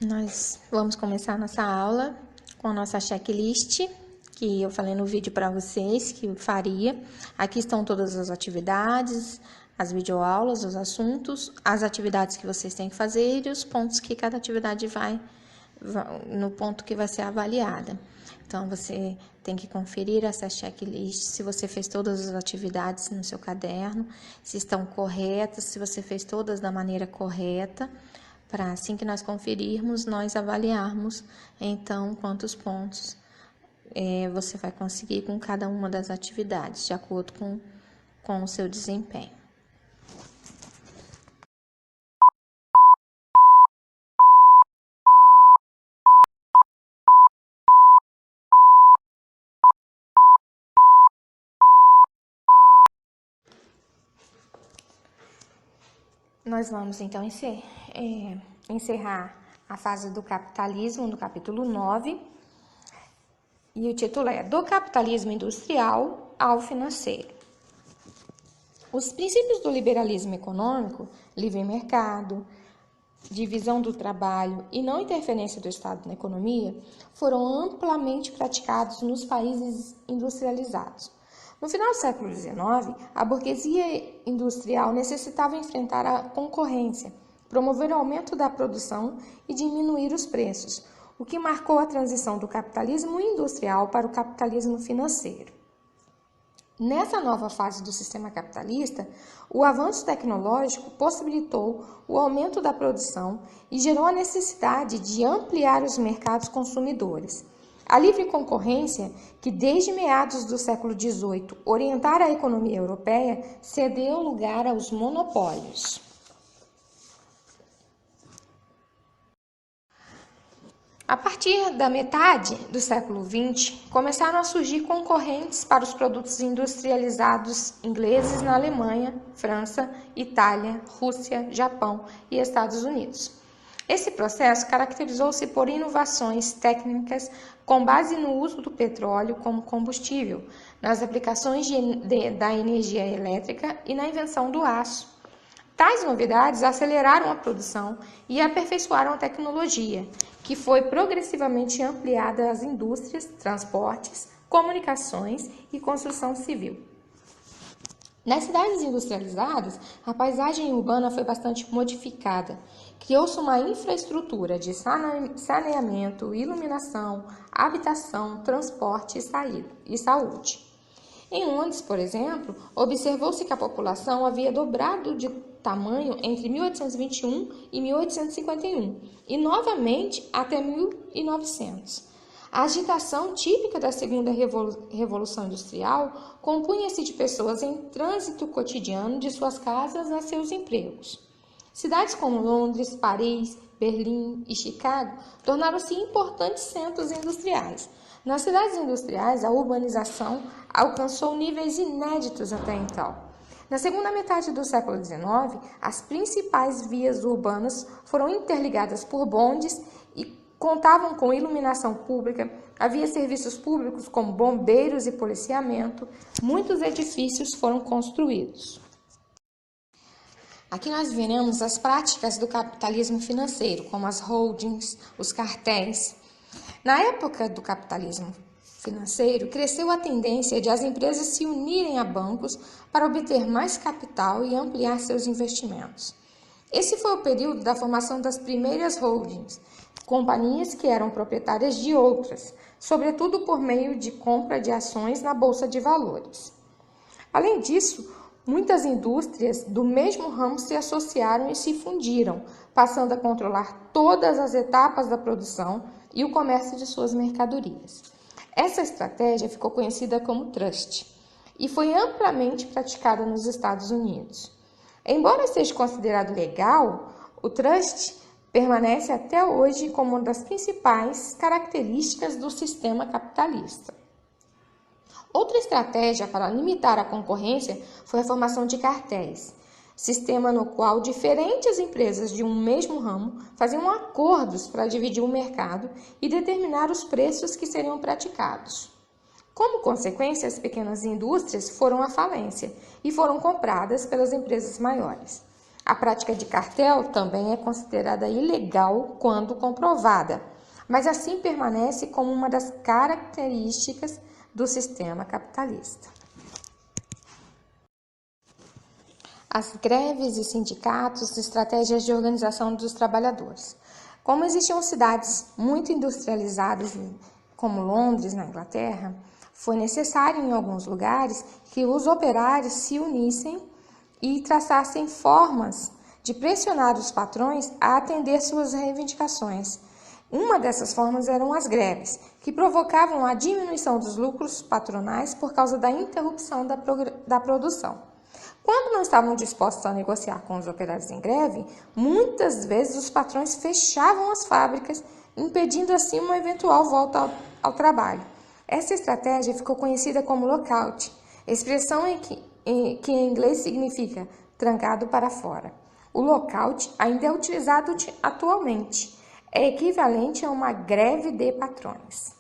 Nós vamos começar nossa aula com a nossa checklist, que eu falei no vídeo para vocês que eu faria. Aqui estão todas as atividades, as videoaulas, os assuntos, as atividades que vocês têm que fazer e os pontos que cada atividade vai no ponto que vai ser avaliada. Então, você tem que conferir essa checklist, se você fez todas as atividades no seu caderno, se estão corretas, se você fez todas da maneira correta, para assim que nós conferirmos, nós avaliarmos, então, quantos pontos você vai conseguir com cada uma das atividades, de acordo com o seu desempenho. Nós vamos, então, encerrar a fase do capitalismo, no capítulo 9, e o título é Do Capitalismo Industrial ao Financeiro. Os princípios do liberalismo econômico, livre mercado, divisão do trabalho e não interferência do Estado na economia, foram amplamente praticados nos países industrializados. No final do século XIX, a burguesia industrial necessitava enfrentar a concorrência, promover o aumento da produção e diminuir os preços, o que marcou a transição do capitalismo industrial para o capitalismo financeiro. Nessa nova fase do sistema capitalista, o avanço tecnológico possibilitou o aumento da produção e gerou a necessidade de ampliar os mercados consumidores. A livre concorrência, que desde meados do século XVIII orientara a economia europeia, cedeu lugar aos monopólios. A partir da metade do século XX, começaram a surgir concorrentes para os produtos industrializados ingleses na Alemanha, França, Itália, Rússia, Japão e Estados Unidos. Esse processo caracterizou-se por inovações técnicas com base no uso do petróleo como combustível, nas aplicações da energia elétrica e na invenção do aço. Tais novidades aceleraram a produção e aperfeiçoaram a tecnologia, que foi progressivamente ampliada às indústrias, transportes, comunicações e construção civil. Nas cidades industrializadas, a paisagem urbana foi bastante modificada. Criou-se uma infraestrutura de saneamento, iluminação, habitação, transporte e saúde. Em Londres, por exemplo, observou-se que a população havia dobrado de tamanho entre 1821 e 1851 e novamente até 1900. A agitação típica da segunda revolução industrial compunha-se de pessoas em trânsito cotidiano de suas casas a seus empregos. Cidades como Londres, Paris, Berlim e Chicago tornaram-se importantes centros industriais. Nas cidades industriais, a urbanização alcançou níveis inéditos até então. Na segunda metade do século XIX, as principais vias urbanas foram interligadas por bondes e contavam com iluminação pública, havia serviços públicos como bombeiros e policiamento, muitos edifícios foram construídos. Aqui nós veremos as práticas do capitalismo financeiro, como as holdings, os cartéis. Na época do capitalismo financeiro, cresceu a tendência de as empresas se unirem a bancos para obter mais capital e ampliar seus investimentos. Esse foi o período da formação das primeiras holdings, companhias que eram proprietárias de outras, sobretudo por meio de compra de ações na Bolsa de Valores. Além disso, muitas indústrias do mesmo ramo se associaram e se fundiram, passando a controlar todas as etapas da produção e o comércio de suas mercadorias. Essa estratégia ficou conhecida como trust e foi amplamente praticada nos Estados Unidos. Embora seja considerado legal, o trust permanece até hoje como uma das principais características do sistema capitalista. Outra estratégia para limitar a concorrência foi a formação de cartéis, sistema no qual diferentes empresas de um mesmo ramo faziam acordos para dividir o mercado e determinar os preços que seriam praticados. Como consequência, as pequenas indústrias foram à falência e foram compradas pelas empresas maiores. A prática de cartel também é considerada ilegal quando comprovada, mas assim permanece como uma das características do sistema capitalista. As greves e sindicatos, estratégias de organização dos trabalhadores. Como existiam cidades muito industrializadas, como Londres, na Inglaterra, foi necessário em alguns lugares que os operários se unissem e traçassem formas de pressionar os patrões a atender suas reivindicações. Uma dessas formas eram as greves, que provocavam a diminuição dos lucros patronais por causa da interrupção da produção. Quando não estavam dispostos a negociar com os operários em greve, muitas vezes os patrões fechavam as fábricas, impedindo assim uma eventual volta ao trabalho. Essa estratégia ficou conhecida como lockout, expressão que em inglês significa trancado para fora. O lockout ainda é utilizado atualmente. É equivalente a uma greve de patrões.